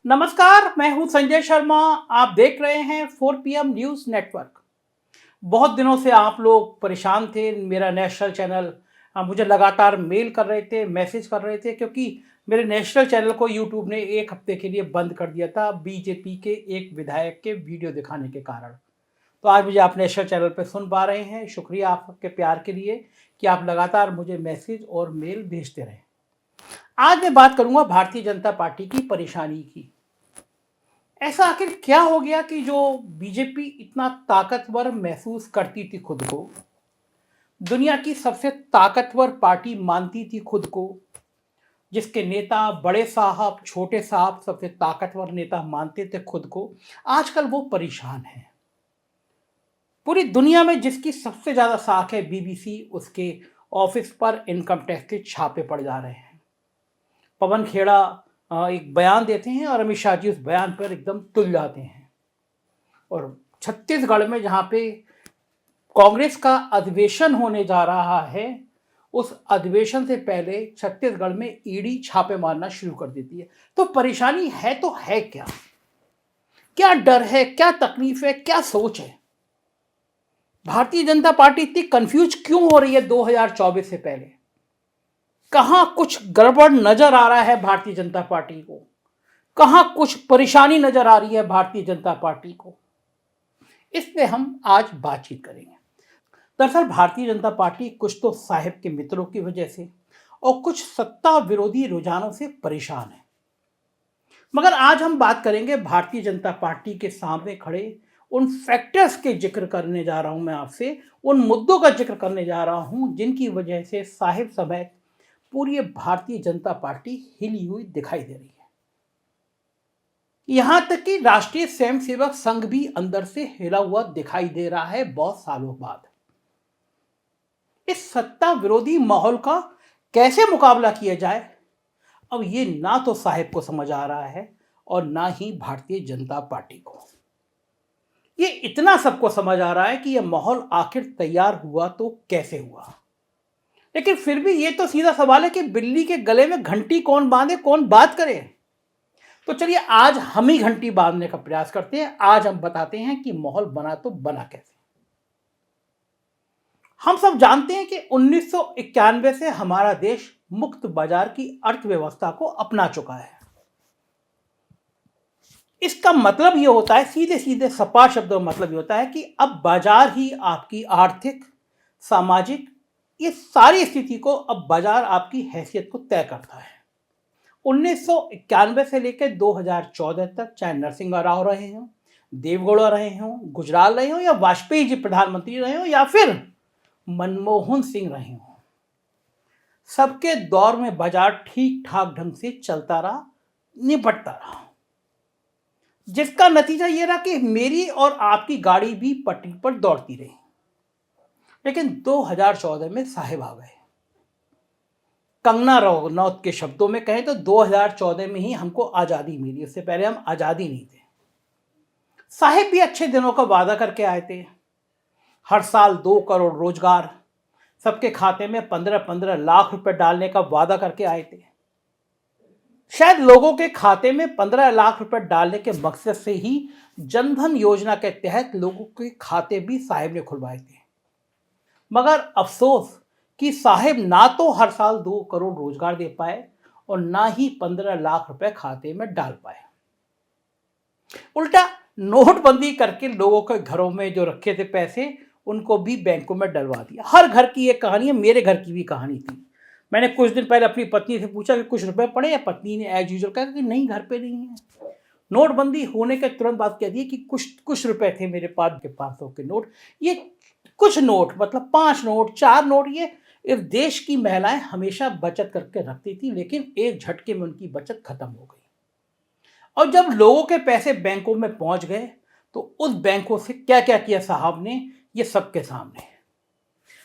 नमस्कार, मैं हूं संजय शर्मा। आप देख रहे हैं 4 PM न्यूज़ नेटवर्क। बहुत दिनों से आप लोग परेशान थे। मेरा नेशनल चैनल मुझे लगातार मेल कर रहे थे, मैसेज कर रहे थे, क्योंकि मेरे नेशनल चैनल को यूट्यूब ने 1 हफ्ते के लिए बंद कर दिया था बीजेपी के एक विधायक के वीडियो दिखाने के कारण। तो आज मुझे आप नेशनल चैनल पे सुन पा रहे हैं। शुक्रिया आपके प्यार के लिए कि आप लगातार मुझे मैसेज और मेल भेजते रहें। आज मैं बात करूंगा भारतीय जनता पार्टी की परेशानी की। ऐसा आखिर क्या हो गया कि जो बीजेपी इतना ताकतवर महसूस करती थी खुद को, दुनिया की सबसे ताकतवर पार्टी मानती थी खुद को, जिसके नेता बड़े साहब छोटे साहब सबसे ताकतवर नेता मानते थे खुद को, आजकल वो परेशान है। पूरी दुनिया में जिसकी सबसे ज्यादा साख है बीबीसी, उसके ऑफिस पर इनकम टैक्स के छापे पड़ जा रहे हैं। पवन खेड़ा एक बयान देते हैं और अमित शाह जी उस बयान पर एकदम तुल जाते हैं। और छत्तीसगढ़ में जहाँ पे कांग्रेस का अधिवेशन होने जा रहा है, उस अधिवेशन से पहले छत्तीसगढ़ में ईडी छापे मारना शुरू कर देती है। तो परेशानी है तो है क्या? क्या डर है, क्या तकलीफ है, क्या सोच है? भारतीय जनता पार्टी इतनी कंफ्यूज क्यों हो रही है 2024 से पहले? कहां कुछ गड़बड़ नजर आ रहा है भारतीय जनता पार्टी को? कहां कुछ परेशानी नजर आ रही है भारतीय जनता पार्टी को? इस पे हम आज बातचीत करेंगे। दरअसल भारतीय जनता पार्टी कुछ तो साहिब के मित्रों की वजह से और कुछ सत्ता विरोधी रुझानों से परेशान है। मगर आज हम बात करेंगे भारतीय जनता पार्टी के सामने खड़े उन फैक्टर्स के जिक्र करने जा रहा हूं। मैं आपसे उन मुद्दों का जिक्र करने जा रहा हूं जिनकी वजह से साहिब समेत पूरी भारतीय जनता पार्टी हिली हुई दिखाई दे रही है। यहां तक कि राष्ट्रीय स्वयंसेवक संघ भी अंदर से हिला हुआ दिखाई दे रहा है बहुत सालों बाद। इस सत्ता विरोधी माहौल का कैसे मुकाबला किया जाए, अब ये ना तो साहिब को समझ आ रहा है और ना ही भारतीय जनता पार्टी को। ये इतना सबको समझ आ रहा है कि यह माहौल आखिर तैयार हुआ तो कैसे हुआ। लेकिन फिर भी ये तो सीधा सवाल है कि बिल्ली के गले में घंटी कौन बांधे, कौन बात करे। तो चलिए आज हम ही घंटी बांधने का प्रयास करते हैं। आज हम बताते हैं कि माहौल बना तो बना कैसे। हम सब जानते हैं कि 1991 से हमारा देश मुक्त बाजार की अर्थव्यवस्था को अपना चुका है। इसका मतलब यह होता है, सीधे सीधे सपाट शब्दों में मतलब यह होता है कि अब बाजार ही आपकी आर्थिक, सामाजिक, ये सारी स्थिति को अब बाजार आपकी हैसियत को तय करता है। 1991 से लेकर 2014 तक, चाहे नरसिंह राव रहे हों, देवगौड़ा रहे हों, गुजराल रहे हों, या वाजपेयी जी प्रधानमंत्री रहे हों, या फिर मनमोहन सिंह रहे हों, सबके दौर में बाजार ठीक ठाक ढंग से चलता रहा, निपटता रहा, जिसका नतीजा यह रहा कि मेरी और आपकी गाड़ी भी पटरी पर दौड़ती रही। लेकिन 2014 में साहिब आ गए। कंगना रनौत के शब्दों में कहें तो 2014 में ही हमको आजादी मिली, उससे पहले हम आजादी नहीं थे। साहिब भी अच्छे दिनों का वादा करके आए थे। हर साल 2 करोड़ रोजगार, सबके खाते में 15-15 लाख रुपए डालने का वादा करके आए थे। शायद लोगों के खाते में 15 लाख रुपए डालने के मकसद से ही जनधन योजना के तहत लोगों के खाते भी साहिब ने खुलवाए थे। मगर अफसोस कि साहिब ना तो हर साल 2 करोड़ रोजगार दे पाए और ना ही 15 लाख रुपए खाते में डाल पाए। उल्टा नोटबंदी करके लोगों के घरों में जो रखे थे पैसे, उनको भी बैंकों में डलवा दिया। हर घर की एक कहानी है, मेरे घर की भी कहानी थी। मैंने कुछ दिन पहले अपनी पत्नी से पूछा कि कुछ रुपए पड़े, या पत्नी ने एज यूजुअल कहा कि नहीं, घर पे नहीं है। नोटबंदी होने के तुरंत बाद कह दिए कि कुछ रुपए थे मेरे पास के 500 के नोट। ये कुछ नोट मतलब 5 नोट, 4 नोट, ये इस देश की महिलाएं हमेशा बचत करके रखती थी, लेकिन एक झटके में उनकी बचत खत्म हो गई। और जब लोगों के पैसे बैंकों में पहुंच गए तो उस बैंकों से क्या क्या किया साहब ने, ये सबके सामने।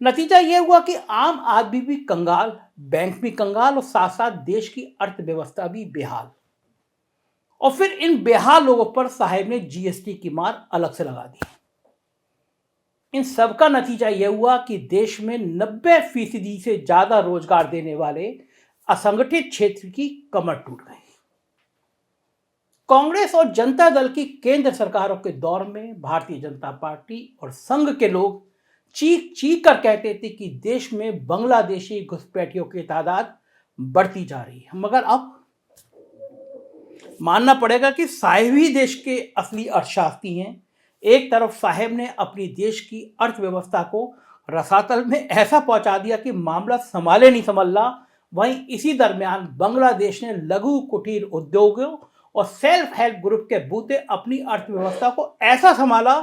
नतीजा यह हुआ कि आम आदमी भी कंगाल, बैंक भी कंगाल, और साथ साथ देश की अर्थव्यवस्था भी बेहाल। और फिर इन बेहाल लोगों पर साहिब ने जीएसटी की मार अलग से लगा दी। इन सब का नतीजा यह हुआ कि देश में 90% से ज्यादा रोजगार देने वाले असंगठित क्षेत्र की कमर टूट गई। कांग्रेस और जनता दल की केंद्र सरकारों के दौर में भारतीय जनता पार्टी और संघ के लोग चीख चीख कर कहते थे कि देश में बांग्लादेशी घुसपैठियों की तादाद बढ़ती जा रही है। मगर अब मानना पड़ेगा कि साहेब ही देश के असली अर्थशास्त्री हैं। एक तरफ साहेब ने अपनी देश की अर्थव्यवस्था को रसातल में ऐसा पहुंचा दिया कि मामला संभाले नहीं संभल रहा, वहीं इसी दरमियान बांग्लादेश ने लघु कुटीर उद्योगों और सेल्फ हेल्प ग्रुप के बूते अपनी अर्थव्यवस्था को ऐसा संभाला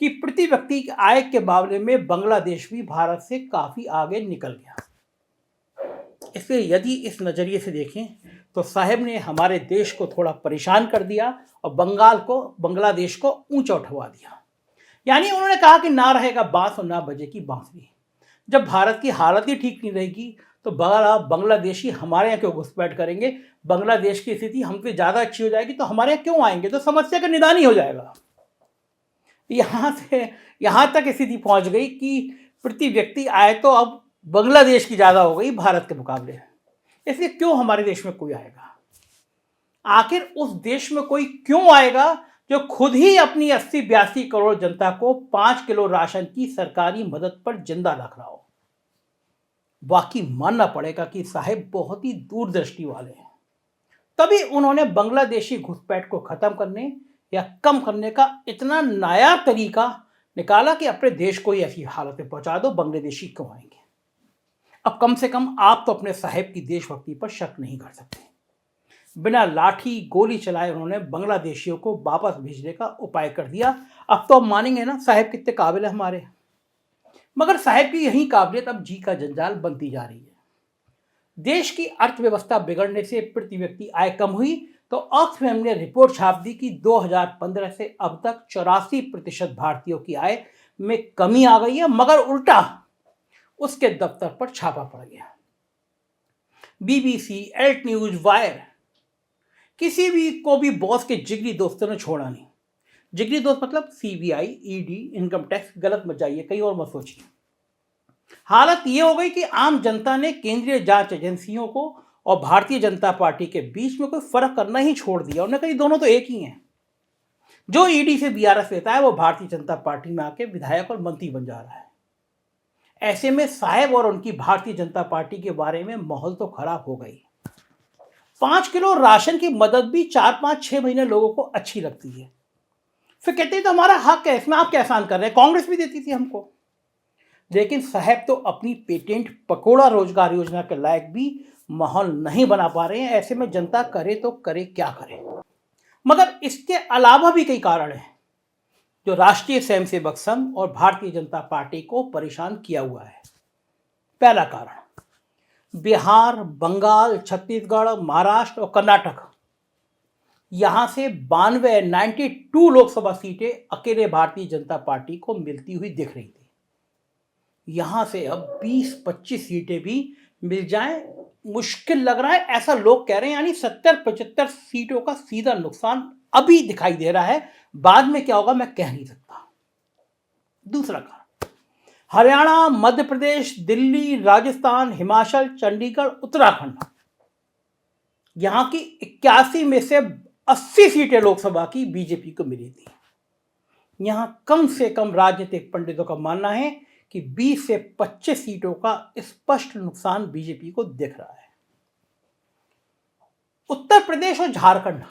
कि प्रति व्यक्ति की आय के मामले में बांग्लादेश भी भारत से काफी आगे निकल गया। इसलिए यदि इस नजरिए से देखें तो साहेब ने हमारे देश को थोड़ा परेशान कर दिया और बांग्लादेश को ऊंचा उठवा दिया। यानी उन्होंने कहा कि ना रहेगा बांस और ना बजेगी बांसुरी। जब भारत की हालत ही ठीक नहीं रहेगी तो बांग्लादेशी हमारे यहाँ क्यों घुसपैठ करेंगे? बांग्लादेश की स्थिति हमसे ज़्यादा अच्छी हो जाएगी तो हमारे यहाँ क्यों आएंगे? तो समस्या का निदान ही हो जाएगा। यहाँ तक स्थिति पहुँच गई कि प्रति व्यक्ति आय तो अब बांग्लादेश की ज़्यादा हो गई भारत के मुकाबले। इसलिए क्यों हमारे देश में कोई आएगा? आखिर उस देश में कोई क्यों आएगा जो खुद ही अपनी 80-82 करोड़ जनता को 5 किलो राशन की सरकारी मदद पर जिंदा रख रहा हो? वाकई मानना पड़ेगा कि साहेब बहुत ही दूरदृष्टि वाले हैं। तभी उन्होंने बांग्लादेशी घुसपैठ को खत्म करने या कम करने का इतना नायाब तरीका निकाला कि अपने देश को ही ऐसी हालत में पहुंचा दो, बांग्लादेशी क्यों आएंगे। अब कम से कम आप तो अपने साहेब की देशभक्ति पर शक नहीं कर सकते। बिना लाठी गोली चलाए उन्होंने बांग्लादेशियों को वापस भेजने का उपाय कर दिया। अब तो आप मानेंगे ना साहेब कितने काबिल है हमारे। मगर साहेब की यही काबिलियत अब जी का जंजाल बनती जा रही है। देश की अर्थव्यवस्था बिगड़ने से प्रति व्यक्ति आय कम हुई तो ऑक्सफैम ने रिपोर्ट छाप दी कि 2015 से अब तक 84% भारतीयों की आय में कमी आ गई है, मगर उल्टा उसके दफ्तर पर छापा पड़ गया। बीबीसी, एल्ट न्यूज, वायर, किसी भी को भी बॉस के जिगरी दोस्तों ने छोड़ा नहीं। जिगरी दोस्त मतलब सीबीआई, ईडी, इनकम टैक्स, गलत मत जाइए, कहीं और मत सोचिए। हालत यह हो गई कि आम जनता ने केंद्रीय जांच एजेंसियों को और भारतीय जनता पार्टी के बीच में कोई फर्क करना ही छोड़ दिया। उन्होंने कहा दोनों तो एक ही हैं। जो ईडी से बीआरएस लेता है वो भारतीय जनता पार्टी में आके विधायक और मंत्री बन जा रहा है। ऐसे में साहेब और उनकी भारतीय जनता पार्टी के बारे में माहौल तो खराब हो गई। 5 किलो राशन की मदद भी 4-5-6 महीने लोगों को अच्छी लगती है, फिर कहते हैं तो हमारा हक है, इसमें आप क्या एहसान कर रहे हैं? कांग्रेस भी देती थी हमको। लेकिन साहब तो अपनी पेटेंट पकोड़ा रोजगार योजना के लायक भी माहौल नहीं बना पा रहे हैं। ऐसे में जनता करे तो करे क्या करे। मगर इसके अलावा भी कई कारण हैं जो राष्ट्रीय स्वयंसेवक संघ और भारतीय जनता पार्टी को परेशान किया हुआ है। पहला कारण, बिहार, बंगाल, छत्तीसगढ़, महाराष्ट्र और कर्नाटक, यहां से 92 लोकसभा सीटें अकेले भारतीय जनता पार्टी को मिलती हुई दिख रही थी। यहां से अब 20-25 सीटें भी मिल जाएं मुश्किल लग रहा है, ऐसा लोग कह रहे हैं। यानी 70-75 सीटों का सीधा नुकसान अभी दिखाई दे रहा है। बाद में क्या होगा मैं कह नहीं सकता। दूसरा कारण, हरियाणा, मध्य प्रदेश, दिल्ली, राजस्थान, हिमाचल, चंडीगढ़, उत्तराखंड, यहां की 81 में से 80 सीटें लोकसभा की बीजेपी को मिली थी। यहां कम से कम राजनीतिक पंडितों का मानना है कि 20 से 25 सीटों का स्पष्ट नुकसान बीजेपी को दिख रहा है। उत्तर प्रदेश और झारखंड,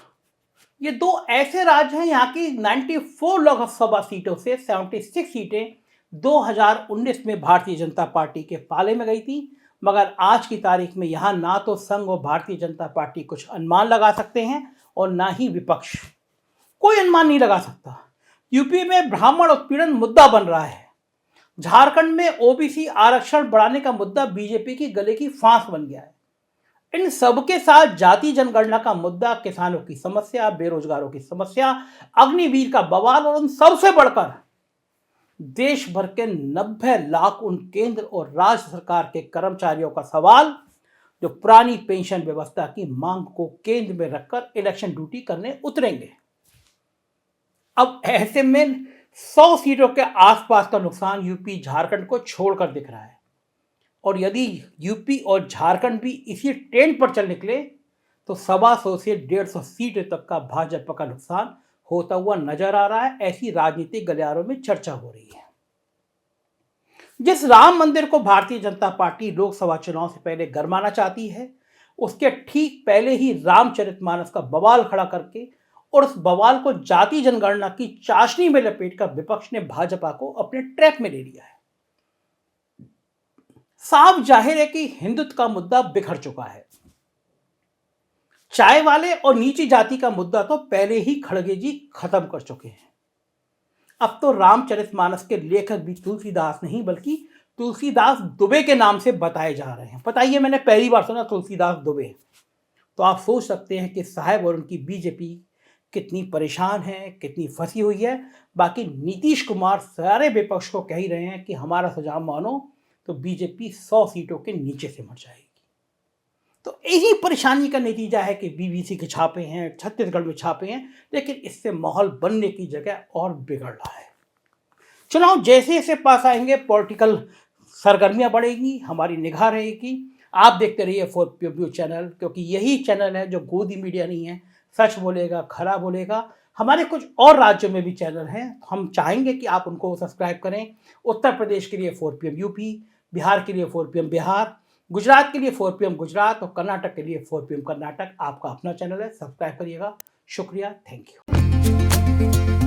ये दो ऐसे राज्य हैं, यहाँ की 94 लोकसभा सीटों से 76 सीटें 2019 में भारतीय जनता पार्टी के पाले में गई थी। मगर आज की तारीख में यहां ना तो संघ और भारतीय जनता पार्टी कुछ अनुमान लगा सकते हैं और ना ही विपक्ष कोई अनुमान नहीं लगा सकता। यूपी में ब्राह्मण उत्पीड़न मुद्दा बन रहा है। झारखंड में ओबीसी आरक्षण बढ़ाने का मुद्दा बीजेपी की गले की फांस बन गया है। इन सबके साथ जाति जनगणना का मुद्दा, किसानों की समस्या, बेरोजगारों की समस्या, अग्निवीर का बवाल और उन सबसे बढ़कर देश भर के 90 लाख उन केंद्र और राज्य सरकार के कर्मचारियों का सवाल जो पुरानी पेंशन व्यवस्था की मांग को केंद्र में रखकर इलेक्शन ड्यूटी करने उतरेंगे। अब ऐसे में 100 सीटों के आसपास का नुकसान यूपी झारखंड को छोड़कर दिख रहा है। और यदि यूपी और झारखंड भी इसी ट्रेंड पर चल निकले तो 125 से 150 सीट तक का भाजपा का नुकसान होता हुआ नजर आ रहा है। ऐसी राजनीतिक गलियारों में चर्चा हो रही है। जिस राम मंदिर को भारतीय जनता पार्टी लोकसभा चुनाव से पहले गरमाना चाहती है, उसके ठीक पहले ही रामचरितमानस का बवाल खड़ा करके और उस बवाल को जाति जनगणना की चाशनी में लपेटकर विपक्ष ने भाजपा को अपने ट्रैप में ले लिया है। साफ जाहिर है कि हिंदुत्व का मुद्दा बिखर चुका है। चाय वाले और नीची जाति का मुद्दा तो पहले ही खड़गे जी खत्म कर चुके हैं। अब तो रामचरितमानस के लेखक भी तुलसीदास नहीं बल्कि तुलसीदास दुबे के नाम से बताए जा रहे हैं। बताइए, मैंने पहली बार सुना तुलसीदास दुबे। तो आप सोच सकते हैं कि साहब और उनकी बीजेपी कितनी परेशान है, कितनी फंसी हुई है। बाकी नीतीश कुमार सारे विपक्ष को कह ही रहे हैं कि हमारा सुझाव मानो तो बीजेपी 100 सीटों के नीचे से मर जाएगी। तो यही परेशानी का नतीजा है कि बीबीसी के छापे हैं, छत्तीसगढ़ में छापे हैं, लेकिन इससे माहौल बनने की जगह और बिगड़ रहा है। चुनाव जैसे जैसे पास आएंगे पॉलिटिकल सरगर्मियां बढ़ेगी, हमारी निगाह रहेगी। आप देखते रहिए 4PM चैनल, क्योंकि यही चैनल है जो गोदी मीडिया नहीं है, सच बोलेगा, खरा बोलेगा। हमारे कुछ और राज्यों में भी चैनल हैं, हम चाहेंगे कि आप उनको सब्सक्राइब करें। उत्तर प्रदेश के लिए 4PM यूपी, बिहार के लिए 4PM बिहार, गुजरात के लिए 4PM गुजरात और कर्नाटक के लिए 4PM कर्नाटक। आपका अपना चैनल है, सब्सक्राइब करिएगा। शुक्रिया, थैंक यू।